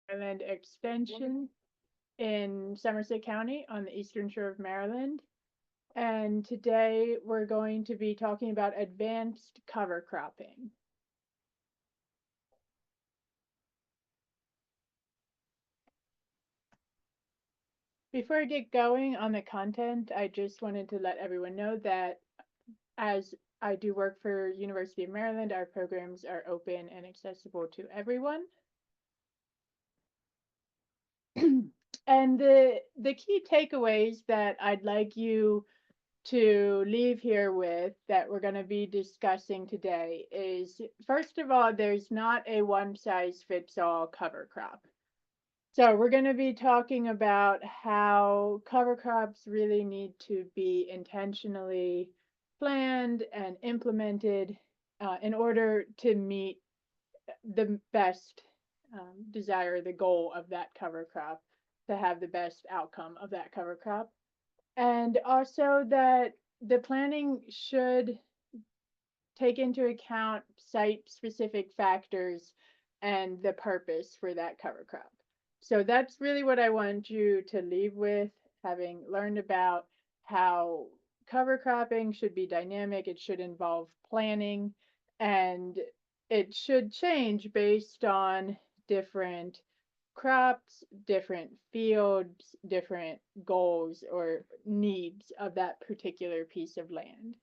Maryland Extension in Somerset County on the eastern shore of Maryland. And today we're going to be talking about advanced cover cropping. Before I get going on the content, I just wanted to let everyone know that as I do work for University of Maryland, our programs are open and accessible to everyone. And the key takeaways that I'd like you to leave here with that we're going to be discussing today is, first of all, there's not a one size fits all cover crop. So we're going to be talking about how cover crops really need to be intentionally planned and implemented in order to meet the best desire, the goal of that cover crop, to have the best outcome of that cover crop. And also that the planning should take into account site-specific factors and the purpose for that cover crop. So that's really what I want you to leave with, having learned about how cover cropping should be dynamic, it should involve planning, and it should change based on different crops, different fields, different goals or needs of that particular piece of land.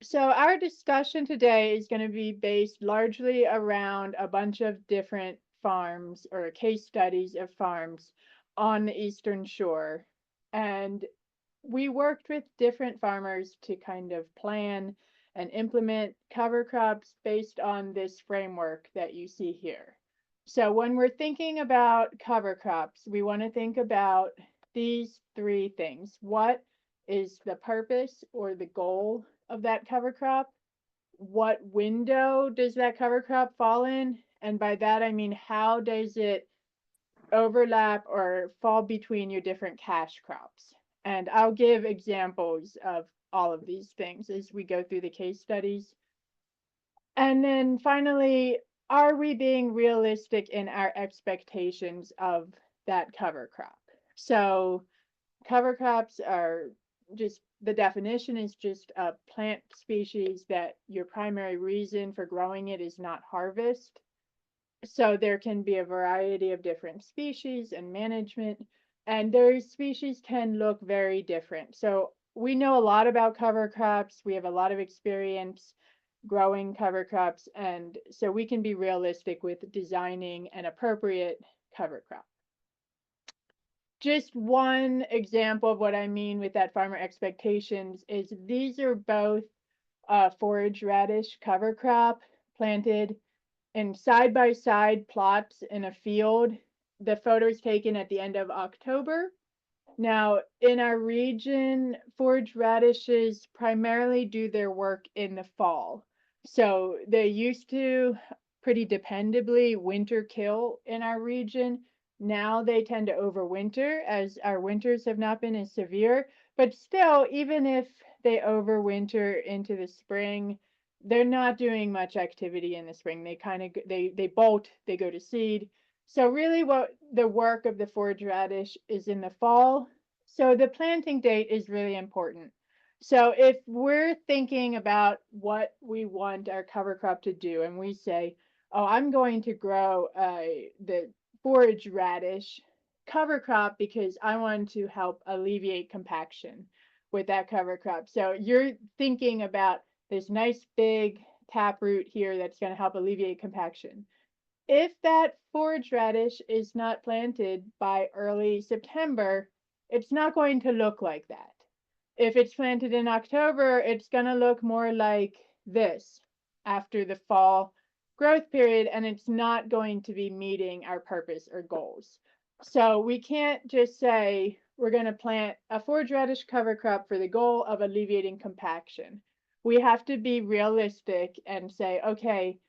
So our discussion today is going to be based largely around a bunch of different farms or case studies of farms on the Eastern Shore. And we worked with different farmers to kind of plan and implement cover crops based on this framework that you see here. So when we're thinking about cover crops, we want to think about these three things. What is the purpose or the goal of that cover crop? What window does that cover crop fall in? And by that, I mean, how does it overlap or fall between your different cash crops? And I'll give examples of all of these things as we go through the case studies. And then finally, are we being realistic in our expectations of that cover crop? So cover crops are just, the definition is just a plant species that your primary reason for growing it is not harvest. So there can be a variety of different species and management, and those species can look very different. So we know a lot about cover crops. We have a lot of experience growing cover crops, and so we can be realistic with designing an appropriate cover crop. Just one example of what I mean with that farmer expectations is these are both forage radish cover crop planted in side-by-side plots in a field. The photo is taken at the end of October. Now, in our region, forage radishes primarily do their work in the fall. So they used to pretty dependably winter kill in our region. Now they tend to overwinter as our winters have not been as severe. But still, even if they overwinter into the spring, they're not doing much activity in the spring. They kind of they bolt, they go to seed. So really what the work of the forage radish is in the fall. So the planting date is really important. So if we're thinking about what we want our cover crop to do and we say, oh, I'm going to grow the forage radish cover crop because I want to help alleviate compaction with that cover crop. So you're thinking about this nice big taproot here that's going to help alleviate compaction. If that forage radish is not planted by early September, it's not going to look like that. If it's planted in October, it's going to look more like this after the fall growth period, and it's not going to be meeting our purpose or goals. So we can't just say we're going to plant a forage radish cover crop for the goal of alleviating compaction. We have to be realistic and say, okay,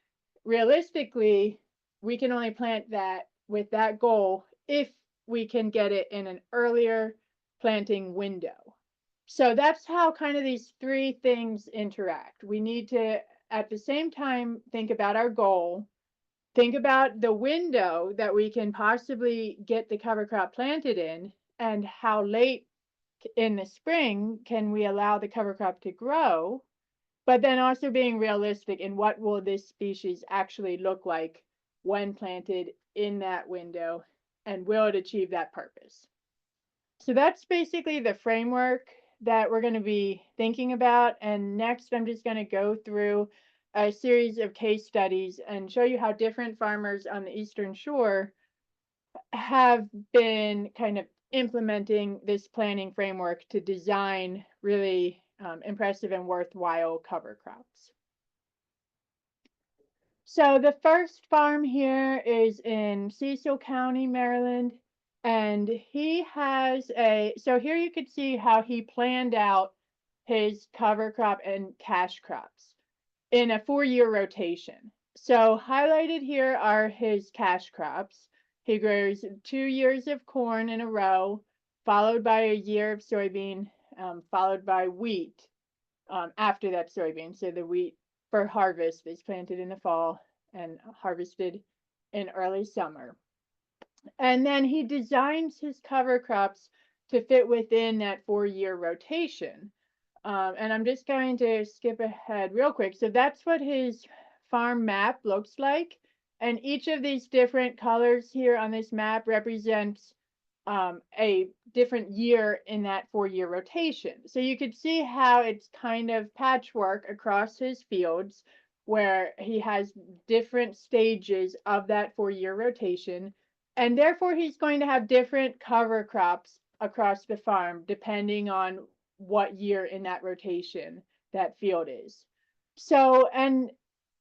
realistically, we can only plant that with that goal if we can get it in an earlier planting window. So that's how kind of these three things interact. We need to at the same time think about our goal, think about the window that we can possibly get the cover crop planted in, and how late in the spring can we allow the cover crop to grow, but then also being realistic in what will this species actually look like when planted in that window, and will it achieve that purpose. So that's basically the framework that we're going to be thinking about. And next, I'm just going to go through a series of case studies and show you how different farmers on the Eastern Shore have been kind of implementing this planning framework to design really impressive and worthwhile cover crops. So the first farm here is in Cecil County, Maryland. And he has so here you could see how he planned out his cover crop and cash crops in a 4-year rotation. So highlighted here are his cash crops. He grows 2 years of corn in a row, followed by a year of soybean, followed by wheat after that soybean. So the wheat for harvest is planted in the fall and harvested in early summer. And then he designs his cover crops to fit within that 4-year rotation. And I'm just going to skip ahead real quick. So that's what his farm map looks like. And each of these different colors here on this map represents a different year in that 4-year rotation. So you could see how it's kind of patchwork across his fields, where he has different stages of that 4-year rotation. And therefore, he's going to have different cover crops across the farm, depending on what year in that rotation that field is. So, and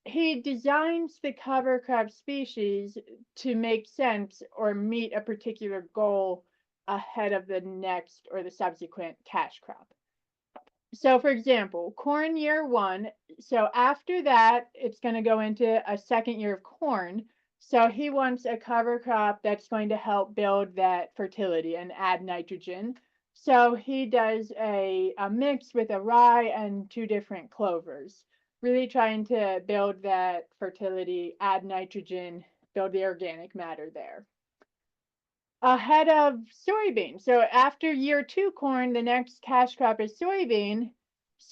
he designs the cover crop species to make sense or meet a particular goal ahead of the next or the subsequent cash crop. So for example, corn year 1, so after that, it's going to go into a second year of corn. So he wants a cover crop that's going to help build that fertility and add nitrogen. So he does a mix with a rye and 2 different clovers, really trying to build that fertility, add nitrogen, build the organic matter there. Ahead of soybean. So after year 2 corn, the next cash crop is soybean.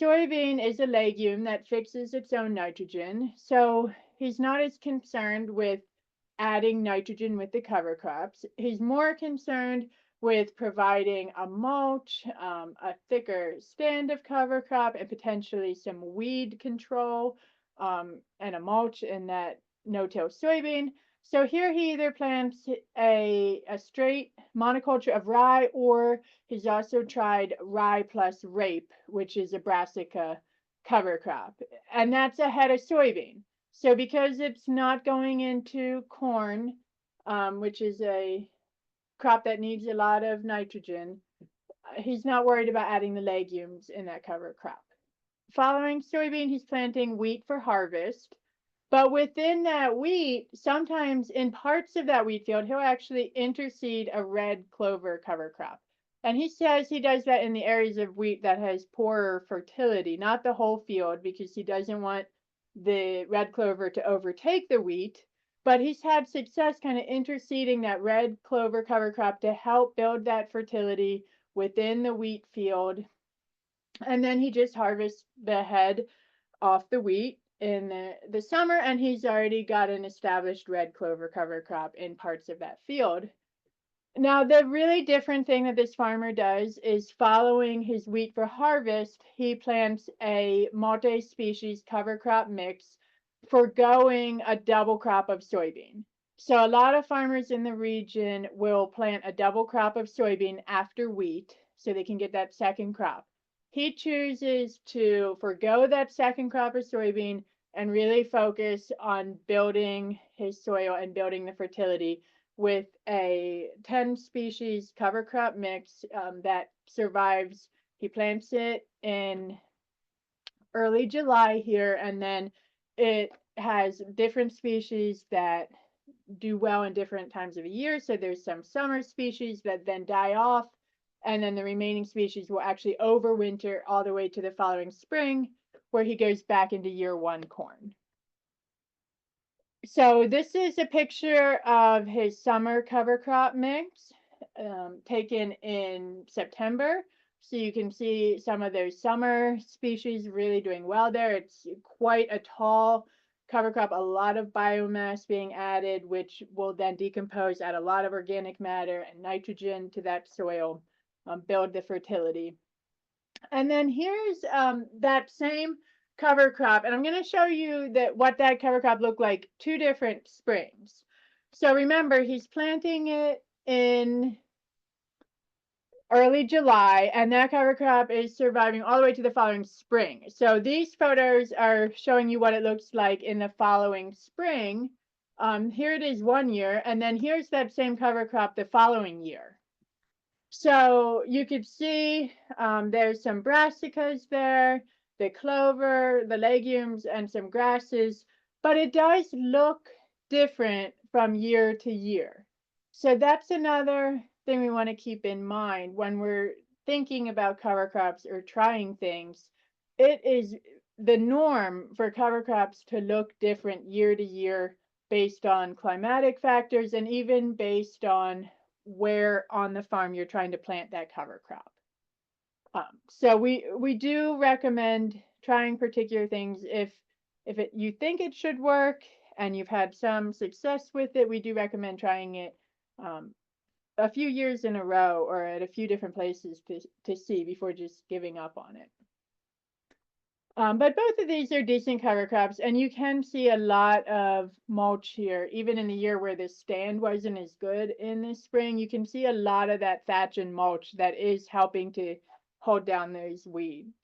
Soybean is a legume that fixes its own nitrogen. So he's not as concerned with adding nitrogen with the cover crops. He's more concerned with providing a mulch, a thicker stand of cover crop, and potentially some weed control, and a mulch in that no-till soybean. So here he either plants a straight monoculture of rye, or he's also tried rye plus rape, which is a brassica cover crop, and that's ahead of soybean. So because it's not going into corn, which is a crop that needs a lot of nitrogen, he's not worried about adding the legumes in that cover crop. Following soybean, he's planting wheat for harvest. But within that wheat, sometimes in parts of that wheat field, he'll actually interseed a red clover cover crop. And he says he does that in the areas of wheat that has poorer fertility, not the whole field, because he doesn't want the red clover to overtake the wheat. But he's had success kind of interseeding that red clover cover crop to help build that fertility within the wheat field. And then he just harvests the head off the wheat in the summer, and he's already got an established red clover cover crop in parts of that field. Now, the really different thing that this farmer does is, following his wheat for harvest, he plants a multi-species cover crop mix, foregoing a double crop of soybean. So a lot of farmers in the region will plant a double crop of soybean after wheat so they can get that second crop. He chooses to forego that second crop of soybean and really focus on building his soil and building the fertility with a 10 species cover crop mix that survives. He plants it in early July here, and then it has different species that do well in different times of the year. So there's some summer species that then die off, and then the remaining species will actually overwinter all the way to the following spring, where he goes back into year 1 corn. So this is a picture of his summer cover crop mix taken in September. So you can see some of those summer species really doing well there. It's quite a tall cover crop, a lot of biomass being added, which will then decompose, add a lot of organic matter and nitrogen to that soil, build the fertility. And then here's that same cover crop, and I'm going to show you what that cover crop looked like 2 different springs. So remember, he's planting it in early July, and that cover crop is surviving all the way to the following spring. So these photos are showing you what it looks like in the following spring. Here it is 1 year, and then here's that same cover crop the following year. So you could see there's some brassicas there, the clover, the legumes, and some grasses, but it does look different from year to year. So that's another thing we want to keep in mind when we're thinking about cover crops or trying things. It is the norm for cover crops to look different year to year based on climatic factors and even based on where on the farm you're trying to plant that cover crop. So we do recommend trying particular things if you think it should work and you've had some success with it. We do recommend trying it a few years in a row or at a few different places to see before just giving up on it. But both of these are decent cover crops, and you can see a lot of mulch here. Even in the year where the stand wasn't as good in the spring, you can see a lot of that thatch and mulch that is helping to hold down those weeds.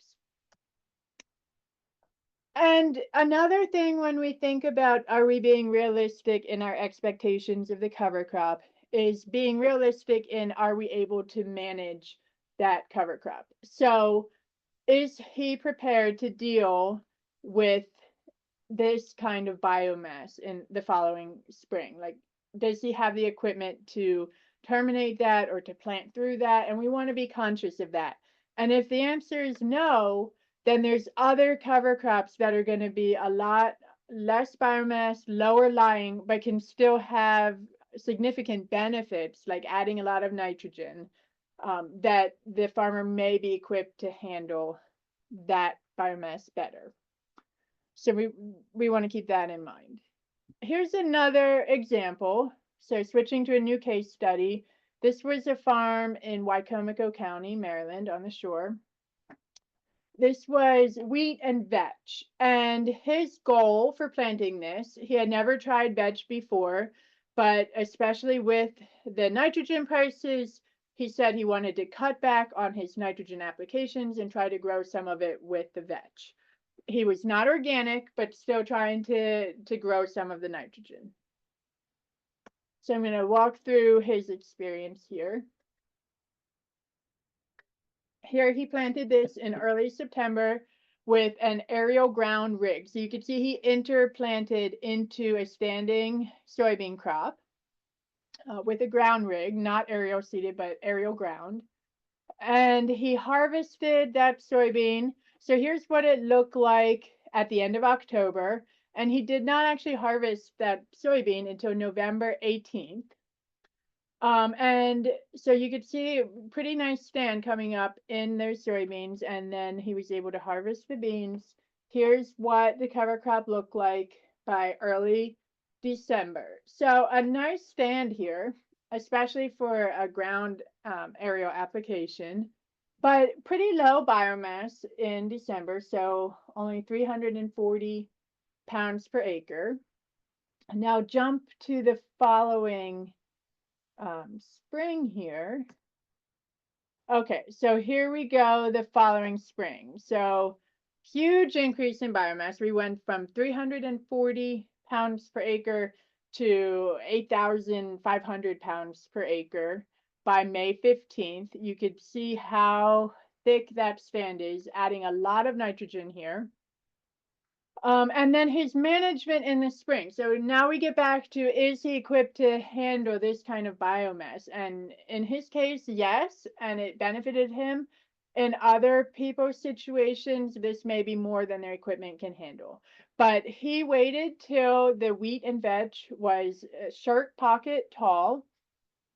And another thing when we think about are we being realistic in our expectations of the cover crop is being realistic in are we able to manage that cover crop. So is he prepared to deal with this kind of biomass in the following spring? Like, does he have the equipment to terminate that or to plant through that? And we want to be conscious of that. And if the answer is no, then there's other cover crops that are going to be a lot less biomass, lower lying, but can still have significant benefits, like adding a lot of nitrogen, that the farmer may be equipped to handle that biomass better. So we want to keep that in mind. Here's another example. So switching to a new case study. This was a farm in Wicomico County, Maryland, on the shore. This was wheat and vetch. And his goal for planting this, he had never tried vetch before, but especially with the nitrogen prices, he said he wanted to cut back on his nitrogen applications and try to grow some of it with the vetch. He was not organic, but still trying to grow some of the nitrogen. So I'm going to walk through his experience here. Here he planted this in early September with an aerial ground rig. So you can see he interplanted into a standing soybean crop with a ground rig, not aerial seeded, but aerial ground. And he harvested that soybean. So here's what it looked like at the end of October. And he did not actually harvest that soybean until November 18th. And so you could see a pretty nice stand coming up in those soybeans, and then he was able to harvest the beans. Here's what the cover crop looked like by early December. So a nice stand here, especially for a ground aerial application, but pretty low biomass in December, so only 340 pounds per acre. Now jump to the following spring here. Okay, so here we go the following spring. So huge increase in biomass. We went from 340 pounds per acre to 8,500 pounds per acre by May 15th. You could see how thick that stand is, adding a lot of nitrogen here. And then his management in the spring. So now we get back to, is he equipped to handle this kind of biomass? And in his case, yes, and it benefited him. In other people's situations, this may be more than their equipment can handle. But he waited till the wheat and veg was shirt pocket tall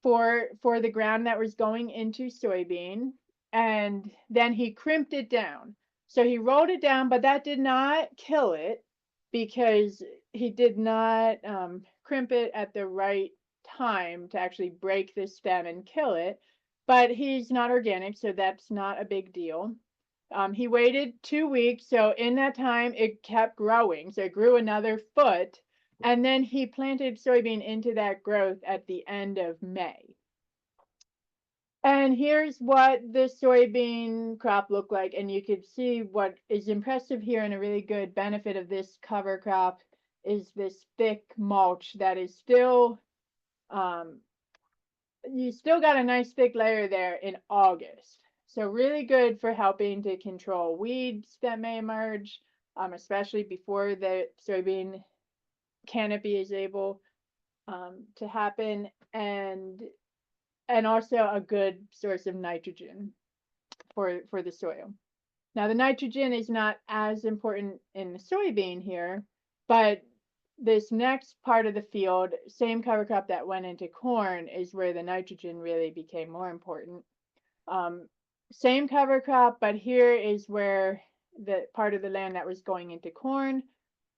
for the ground that was going into soybean, and then he crimped it down. So he rolled it down, but that did not kill it because he did not crimp it at the right time to actually break the stem and kill it. But he's not organic, so that's not a big deal. He waited 2 weeks, so in that time it kept growing. So it grew another foot, and then he planted soybean into that growth at the end of May. And here's what the soybean crop looked like. And you could see what is impressive here and a really good benefit of this cover crop is this thick mulch that is still, you still got a nice thick layer there in August. So really good for helping to control weeds that may emerge, especially before the soybean canopy is able to happen, and also a good source of nitrogen for the soil. Now the nitrogen is not as important in the soybean here, but this next part of the field, same cover crop that went into corn, is where the nitrogen really became more important. Same cover crop, but here is where the part of the land that was going into corn.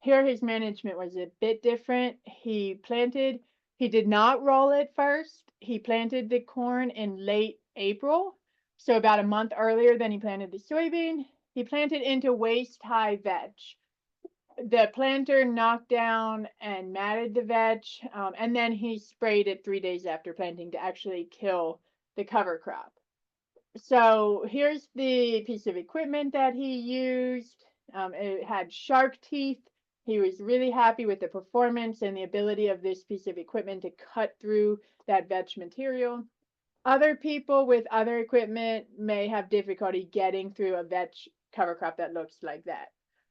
Here his management was a bit different. He did not roll it first. He planted the corn in late April, so about a month earlier than he planted the soybean. He planted into waist high veg. The planter knocked down and matted the veg, and then he sprayed it 3 days after planting to actually kill the cover crop. So here's the piece of equipment that he used. It had shark teeth. He was really happy with the performance and the ability of this piece of equipment to cut through that veg material. Other people with other equipment may have difficulty getting through a veg cover crop that looks like that.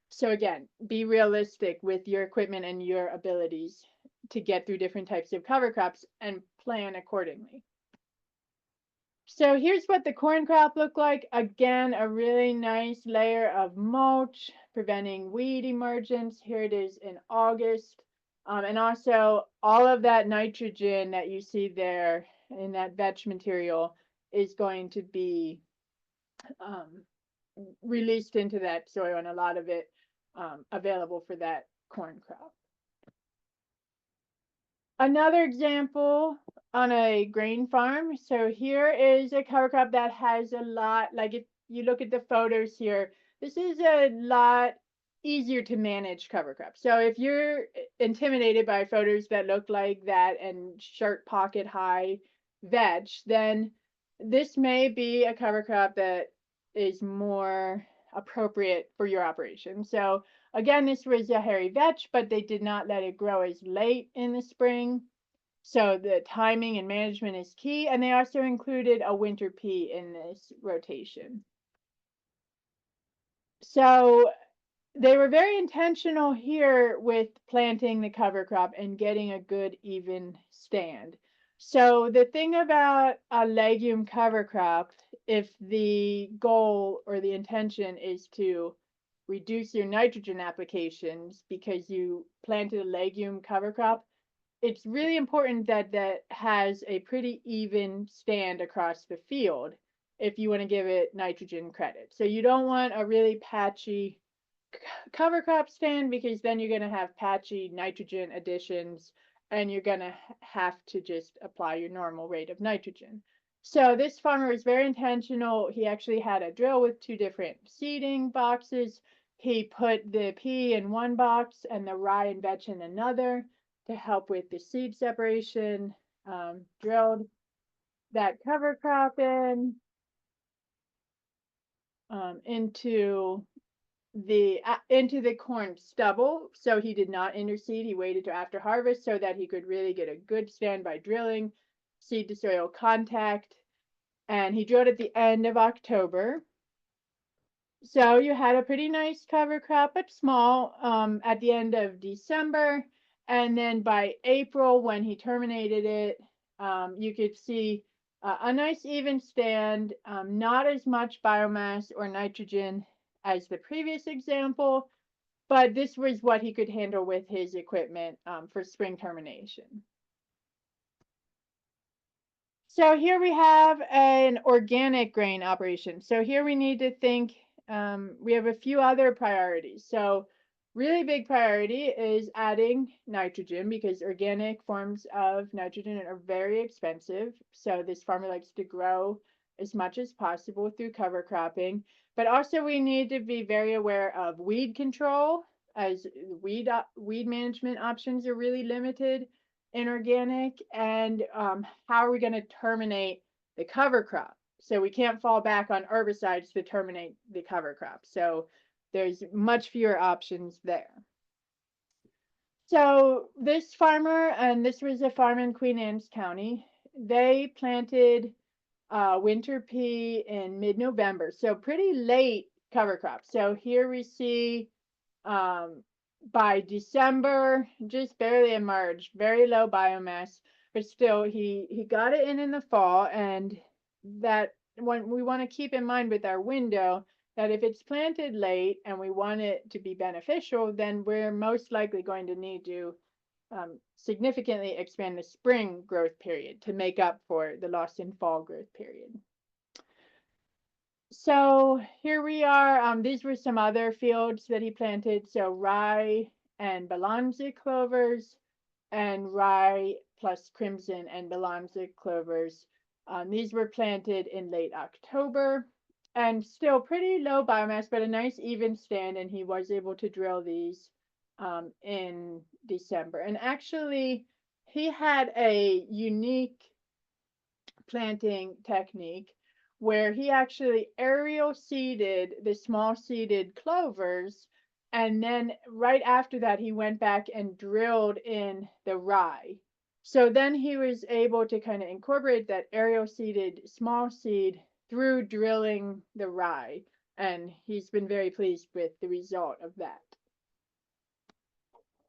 So again, be realistic with your equipment and your abilities to get through different types of cover crops and plan accordingly. So here's what the corn crop looked like. Again, a really nice layer of mulch preventing weed emergence. Here it is in August. And also all of that nitrogen that you see there in that veg material is going to be released into that soil, and a lot of it available for that corn crop. Another example on a grain farm. So here is a cover crop that has a lot, like if you look at the photos here, this is a lot easier to manage cover crop. So if you're intimidated by photos that look like that and shirt pocket high veg, then this may be a cover crop that is more appropriate for your operation. So again, this was a hairy vetch, but they did not let it grow as late in the spring. So the timing and management is key. And they also included a winter pea in this rotation. So they were very intentional here with planting the cover crop and getting a good even stand. So the thing about a legume cover crop, if the goal or the intention is to reduce your nitrogen applications because you planted a legume cover crop, it's really important that that has a pretty even stand across the field if you want to give it nitrogen credit. So you don't want a really patchy cover crop stand, because then you're going to have patchy nitrogen additions and you're going to have to just apply your normal rate of nitrogen. So this farmer was very intentional. He actually had a drill with 2 different seeding boxes. He put the pea in one box and the rye and vetch in another to help with the seed separation. Drilled that cover crop in into the corn stubble. So he did not interseed. He waited till after harvest so that he could really get a good stand by drilling seed to soil contact. And he drilled at the end of October. So you had a pretty nice cover crop, but small, at the end of December. And then by April, when he terminated it, you could see A nice even stand, not as much biomass or nitrogen as the previous example, but this was what he could handle with his equipment for spring termination. So here we have an organic grain operation. So here we need to think, we have a few other priorities. So really big priority is adding nitrogen because organic forms of nitrogen are very expensive. So this farmer likes to grow as much as possible through cover cropping. But also we need to be very aware of weed control, as weed management options are really limited inorganic, and how are we going to terminate the cover crop? So we can't fall back on herbicides to terminate the cover crop. So there's much fewer options there. So this farmer, and this was a farm in Queen Anne's County, they planted winter pea in mid-November. So pretty late cover crop. So here we see um, by December, just barely emerged, very low biomass, but still he got it in the fall. And that when we want to keep in mind with our window that if it's planted late and we want it to be beneficial, then we're most likely going to need to significantly expand the spring growth period to make up for the loss in fall growth period. So here we are. These were some other fields that he planted. So rye and Balanza clovers, and rye plus crimson and Balanza clovers. These were planted in late October and still pretty low biomass, but a nice even stand. And he was able to drill these in December. And actually, he had a unique planting technique where he actually aerial seeded the small seeded clovers, and then right after that he went back and drilled in the rye. So then he was able to kind of incorporate that aerial seeded small seed through drilling the rye, and he's been very pleased with the result of that.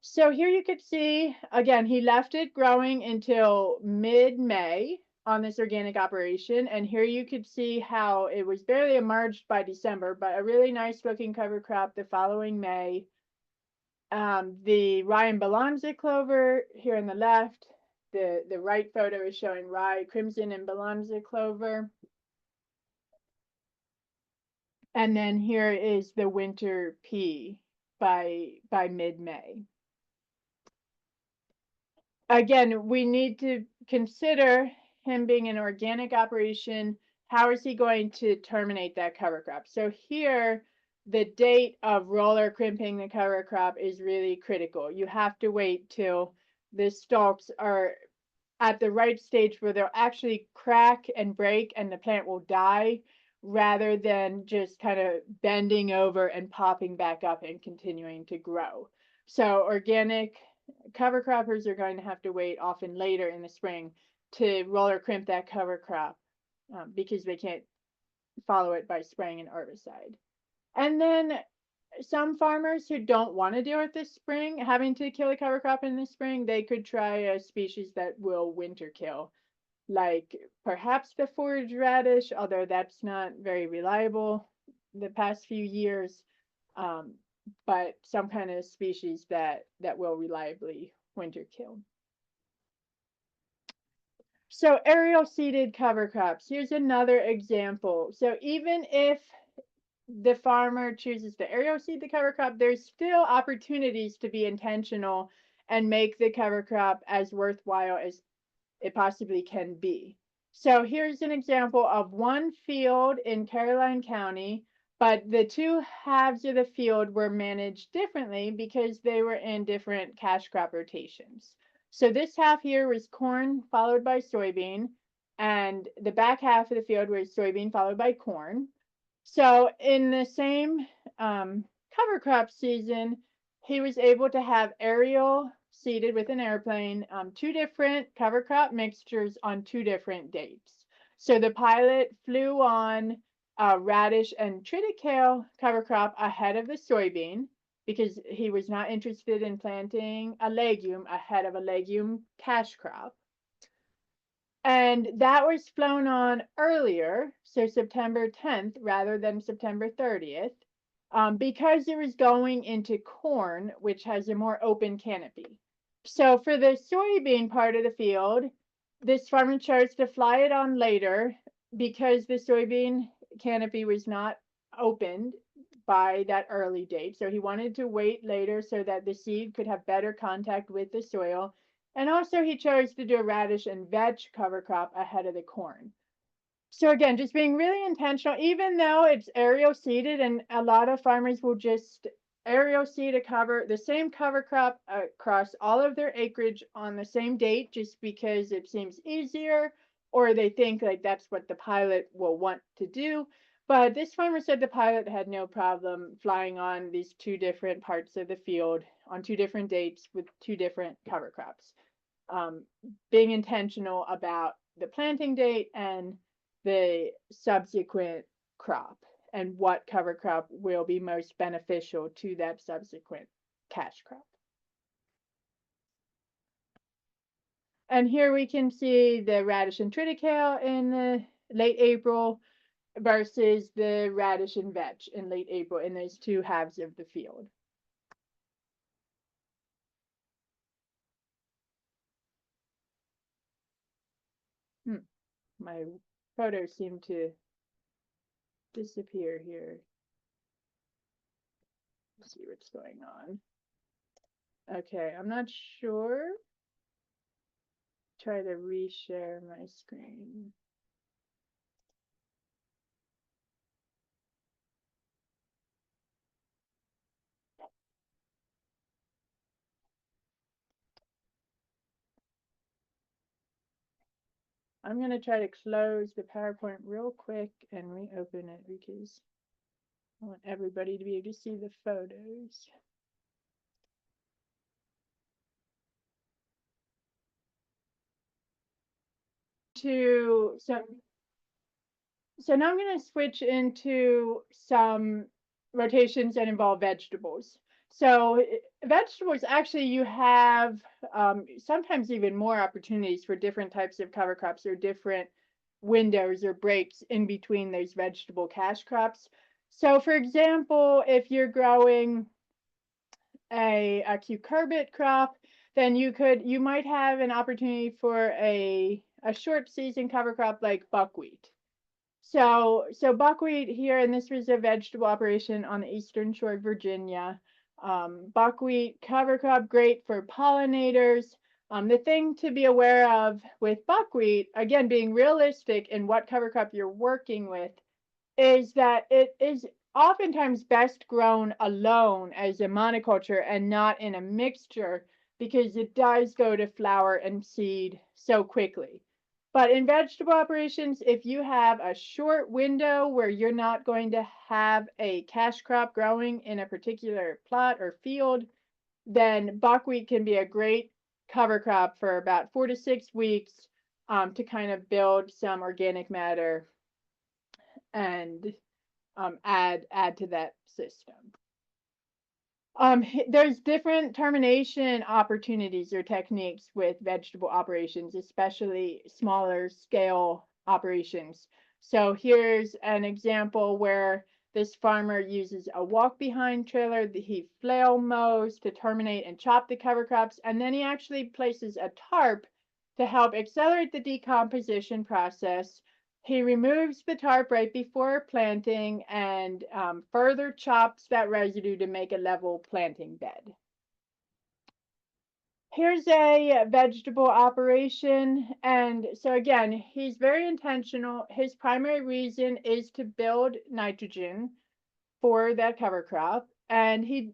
So here you could see, again, he left it growing until mid-May on this organic operation. And here you could see how it was barely emerged by December, but a really nice looking cover crop the following May. The rye and Balanza clover here on the left, the right photo is showing rye, crimson, and Balanza clover. And then here is the winter pea by mid-May. Again, we need to consider him being an organic operation. How is he going to terminate that cover crop? So here, the date of roller crimping the cover crop is really critical. You have to wait till the stalks are at the right stage where they'll actually crack and break and the plant will die, rather than just kind of bending over and popping back up and continuing to grow. So organic cover croppers are going to have to wait often later in the spring to roller crimp that cover crop because they can't follow it by spraying an herbicide. And then some farmers who don't want to deal with this spring, having to kill a cover crop in the spring, they could try a species that will winter kill, like perhaps the forage radish, although that's not very reliable the past few years, but some kind of species that will reliably winter kill. So aerial seeded cover crops, here's another example. So even if the farmer chooses to aerial seed the cover crop, there's still opportunities to be intentional and make the cover crop as worthwhile as it possibly can be. So here's an example of one field in Caroline County, but the two halves of the field were managed differently because they were in different cash crop rotations. So this half here was corn followed by soybean, and the back half of the field was soybean followed by corn. So in the same cover crop season, he was able to have aerial seeded with an airplane, two different cover crop mixtures on two different dates. So the pilot flew on radish and triticale cover crop ahead of the soybean because he was not interested in planting a legume ahead of a legume cash crop. And that was flown on earlier, so September 10th rather than September 30th, because it was going into corn, which has a more open canopy. So for the soybean part of the field, this farmer chose to fly it on later because the soybean canopy was not opened by that early date. So he wanted to wait later so that the seed could have better contact with the soil. And also he chose to do a radish and veg cover crop ahead of the corn. So again, just being really intentional, even though it's aerial seeded, and a lot of farmers will just aerial seed a cover, the same cover crop across all of their acreage on the same date, just because it seems easier, or they think like that's what the pilot will want to do. But this farmer said the pilot had no problem flying on these two different parts of the field on two different dates with two different cover crops, um, being intentional about the planting date and the subsequent crop and what cover crop will be most beneficial to that subsequent cash crop. And here we can see the radish and triticale in the late April versus the radish and veg in late April in those two halves of the field. My photos seem to disappear here. Let's see what's going on. Okay, I'm not sure. Try to reshare my screen. I'm going to try to close the PowerPoint real quick and reopen it because I want everybody to be able to see the photos. So now I'm going to switch into some rotations that involve vegetables. So vegetables, actually, you have sometimes even more opportunities for different types of cover crops or different windows or breaks in between those vegetable cash crops. So for example, if you're growing a cucurbit crop, then you might have an opportunity for a short season cover crop like buckwheat. So buckwheat here, and this was a vegetable operation on the eastern shore of Virginia. Buckwheat cover crop, great for pollinators. The thing to be aware of with buckwheat, again, being realistic in what cover crop you're working with, is that it is oftentimes best grown alone as a monoculture and not in a mixture because it does go to flower and seed so quickly. But in vegetable operations, if you have a short window where you're not going to have a cash crop growing in a particular plot or field, then buckwheat can be a great cover crop for about 4 to 6 weeks to kind of build some organic matter and add to that system. There's different termination opportunities or techniques with vegetable operations, especially smaller scale operations. So here's an example where this farmer uses a walk behind trailer that he flail mows to terminate and chop the cover crops, and then he actually places a tarp to help accelerate the decomposition process. He removes the tarp right before planting and further chops that residue to make a level planting bed. Here's a vegetable operation. And so again, he's very intentional. His primary reason is to build nitrogen for that cover crop. And he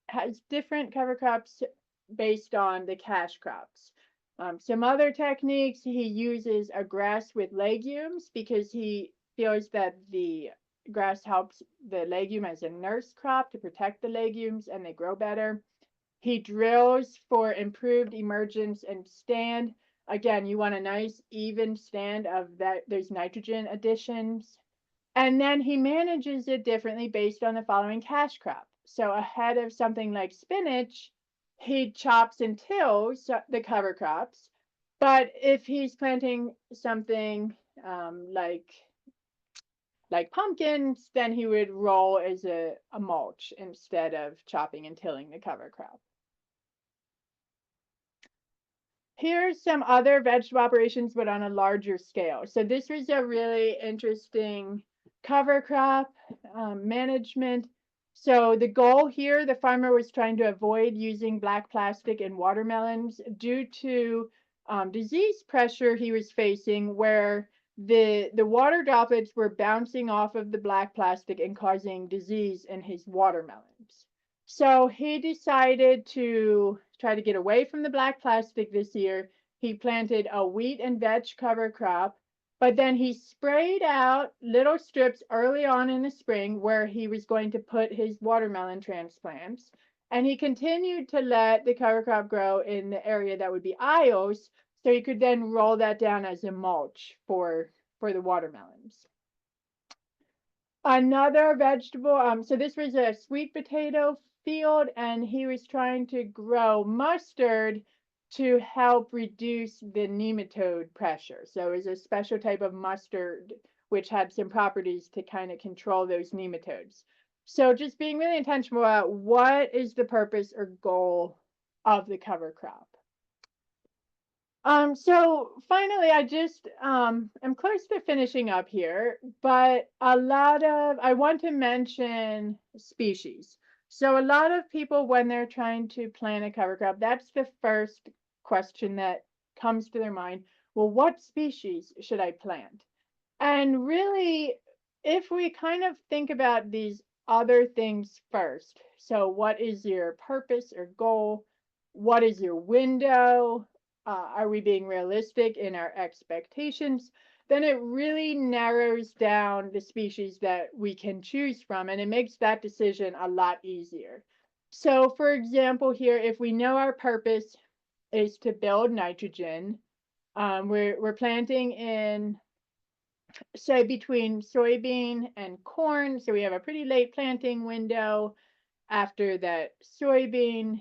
has different cover crops based on the cash crops. Some other techniques, he uses a grass with legumes because he feels that the grass helps the legume as a nurse crop to protect the legumes and they grow better. He drills for improved emergence and stand. Again, you want a nice even stand of those nitrogen additions. And then he manages it differently based on the following cash crop. So ahead of something like spinach, he chops and tills the cover crops. But if he's planting something like pumpkins, then he would roll as a mulch instead of chopping and tilling the cover crop. Here's some other vegetable operations, but on a larger scale. So this was a really interesting cover crop management. So the goal here, the farmer was trying to avoid using black plastic in watermelons due to disease pressure he was facing, where the water droplets were bouncing off of the black plastic and causing disease in his watermelons. So he decided to try to get away from the black plastic this year. He planted a wheat and veg cover crop, but then he sprayed out little strips early on in the spring where he was going to put his watermelon transplants. And he continued to let the cover crop grow in the area that would be aisles, so he could then roll that down as a mulch for the watermelons. Another vegetable, so this was a sweet potato field, and he was trying to grow mustard to help reduce the nematode pressure. So it was a special type of mustard which had some properties to kind of control those nematodes. So just being really intentional about what is the purpose or goal of the cover crop. So finally, I just am close to finishing up here, but I want to mention species. So a lot of people, when they're trying to plant a cover crop, that's the first question that comes to their mind. Well, what species should I plant? And really, if we kind of think about these other things first, so what is your purpose or goal? What is your window? Are we being realistic in our expectations? Then it really narrows down the species that we can choose from, and it makes that decision a lot easier. So, for example, here, if we know our purpose is to build nitrogen, we're planting in, say, between soybean and corn. So we have a pretty late planting window after that soybean.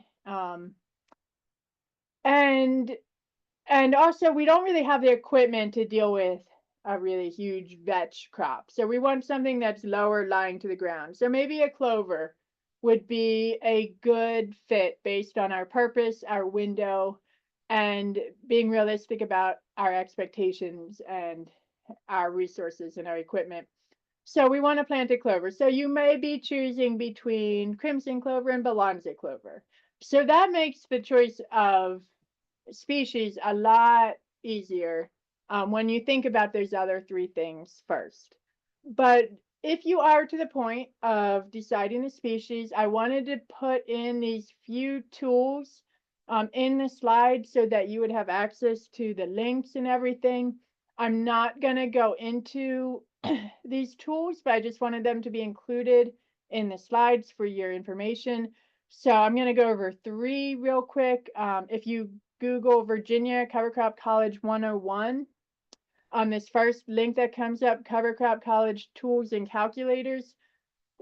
And also we don't really have the equipment to deal with a really huge vetch crop. So we want something that's lower lying to the ground. So maybe a clover would be a good fit based on our purpose, our window, and being realistic about our expectations and our resources and our equipment. So we want to plant a clover. So you may be choosing between crimson clover and Balanza clover. So that makes the choice of species a lot easier when you think about those other three things first. But if you are to the point of deciding the species, I wanted to put in these few tools in the slide so that you would have access to the links and everything. I'm not going to go into these tools, but I just wanted them to be included in the slides for your information. So I'm going to go over three real quick. If you Google Virginia Cover Crop College 101, on this first link that comes up, Cover Crop College Tools and Calculators,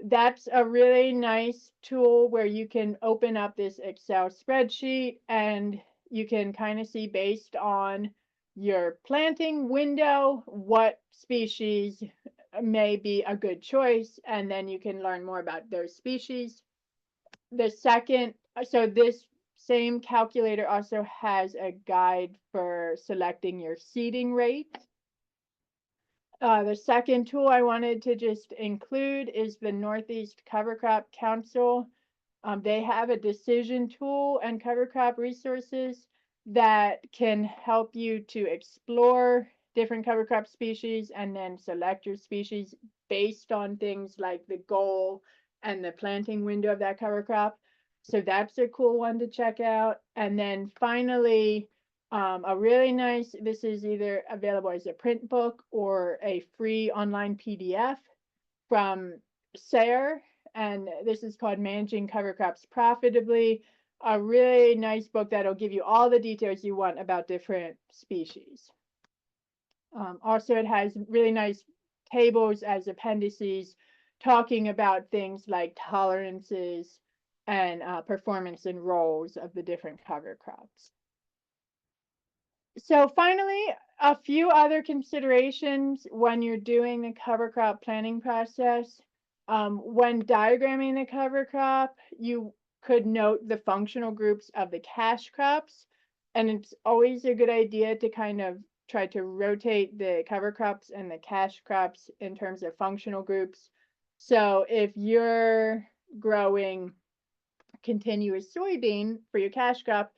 that's a really nice tool where you can open up this Excel spreadsheet and you can kind of see based on your planting window what species may be a good choice, and then you can learn more about those species. The second, so this same calculator also has a guide for selecting your seeding rate. The second tool I wanted to just include is the Northeast Cover Crop Council. They have a decision tool and cover crop resources that can help you to explore different cover crop species and then select your species based on things like the goal and the planting window of that cover crop. So that's a cool one to check out. And then finally, a really nice, this is either available as a print book or a free online PDF from SARE, and this is called Managing Cover Crops Profitably. A really nice book that'll give you all the details you want about different species. Also, it has really nice tables as appendices talking about things like tolerances and performance and roles of the different cover crops. So finally, a few other considerations when you're doing the cover crop planning process. When diagramming the cover crop, you could note the functional groups of the cash crops, and it's always a good idea to kind of try to rotate the cover crops and the cash crops in terms of functional groups. So if you're growing continuous soybean for your cash crop,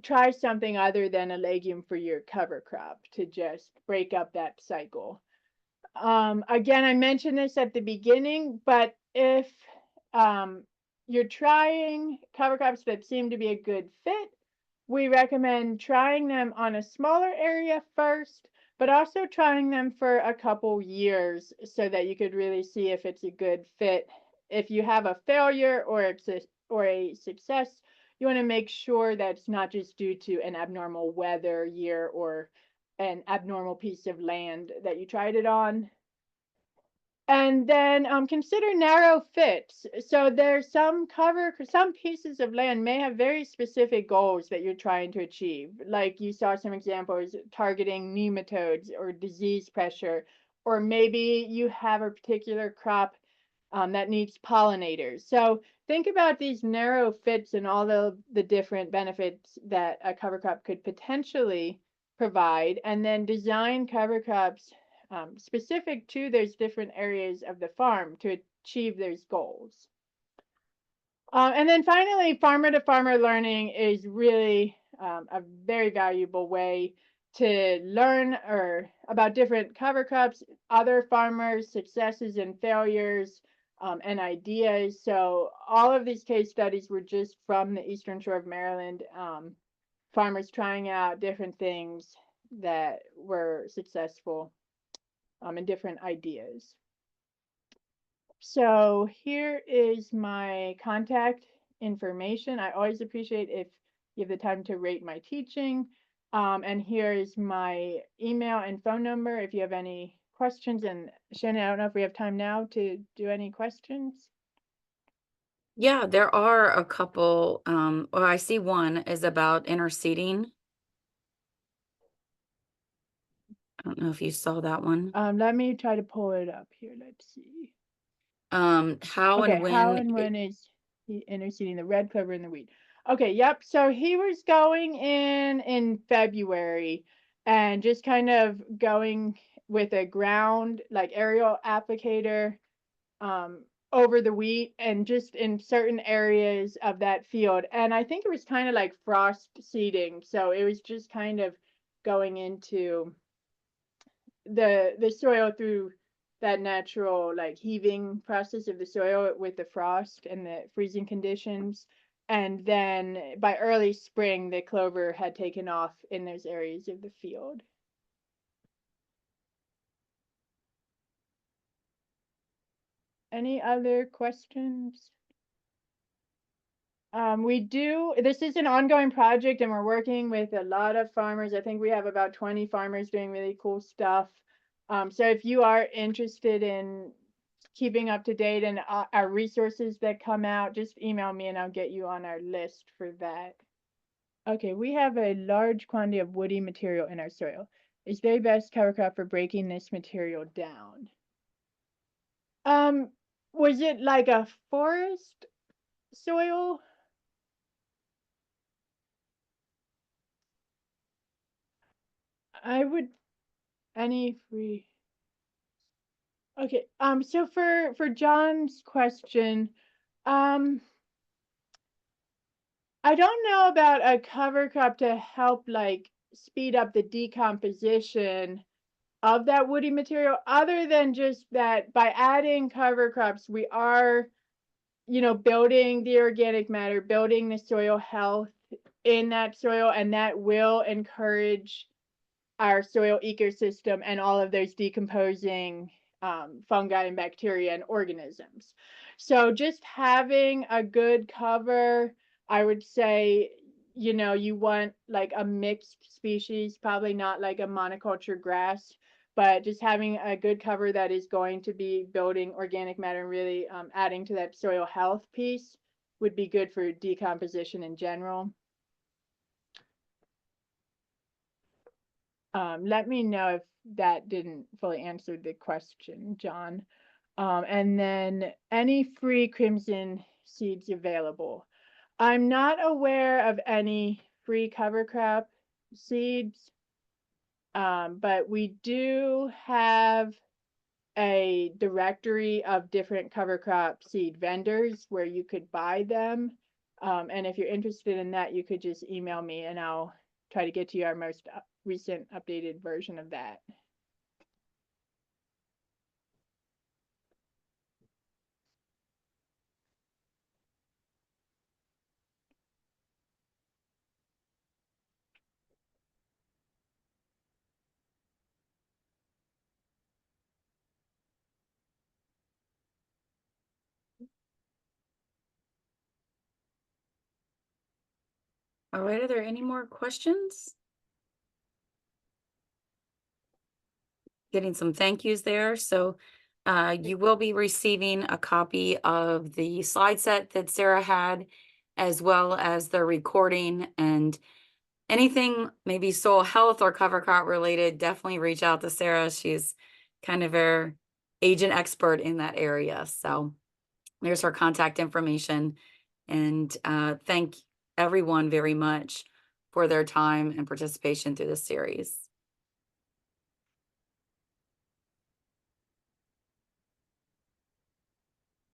try something other than a legume for your cover crop to just break up that cycle. Again, I mentioned this at the beginning, but if you're trying cover crops that seem to be a good fit, we recommend trying them on a smaller area first, but also trying them for a couple years so that you could really see if it's a good fit. If you have a failure or a success, you want to make sure that it's not just due to an abnormal weather year or an abnormal piece of land that you tried it on. And then consider narrow fits. So there's some pieces of land may have very specific goals that you're trying to achieve. Like you saw some examples targeting nematodes or disease pressure, or maybe you have a particular crop that needs pollinators. So think about these narrow fits and all the different benefits that a cover crop could potentially provide, and then design cover crops specific to those different areas of the farm to achieve those goals. And then finally, farmer to farmer learning is really a very valuable way to learn or about different cover crops, other farmers, successes and failures, and ideas. So all of these case studies were just from the Eastern Shore of Maryland, farmers trying out different things that were successful, and different ideas. So here is my contact information. I always appreciate if you have the time to rate my teaching. And here is my email and phone number if you have any questions. And Shannon, I don't know if we have time now to do any questions. Yeah, there are a couple. Well, I see one is about interseeding. I don't know if you saw that one. Let me try to pull it up here. Let's see. How Okay, and how when and when is he interseeding the red clover and the wheat? Okay, yep. So he was going in February and just kind of going with a ground like aerial applicator over the wheat and just in certain areas of that field. And I think it was kind of like frost seeding. So it was just kind of going into the soil through that natural like heaving process of the soil with the frost and the freezing conditions, and then by early spring the clover had taken off in those areas of the field. Any other questions? This is an ongoing project and we're working with a lot of farmers. I think we have about 20 farmers doing really cool stuff. So if you are interested in keeping up to date and our resources that come out, just email me and I'll get you on our list for that. Okay, we have a large quantity of woody material in our soil. Is very best cover crop for breaking this material down? Um, was it like a forest soil? I would any free. Okay, so for John's question, um, I don't know about a cover crop to help like speed up the decomposition of that woody material, other than just that by adding cover crops, we are, building the organic matter, building the soil health in that soil, and that will encourage our soil ecosystem and all of those decomposing fungi and bacteria and organisms. So just having a good cover, I would say, you want like a mixed species, probably not like a monoculture grass, but just having a good cover that is going to be building organic matter and really adding to that soil health piece would be good for decomposition in general. Let me know if that didn't fully answer the question, John. And then any free crimson seeds available. I'm not aware of any free cover crop seeds, but we do have a directory of different cover crop seed vendors where you could buy them. And if you're interested in that, you could just email me and I'll try to get to you our most recent updated version of that. All right, are there any more questions? Getting some thank yous there. So you will be receiving a copy of the slide set that Sarah had, as well as the recording, and anything maybe soil health or cover crop related, definitely reach out to Sarah. She's kind of our agent expert in that area. So there's her contact information. And thank everyone very much for their time and participation through this series.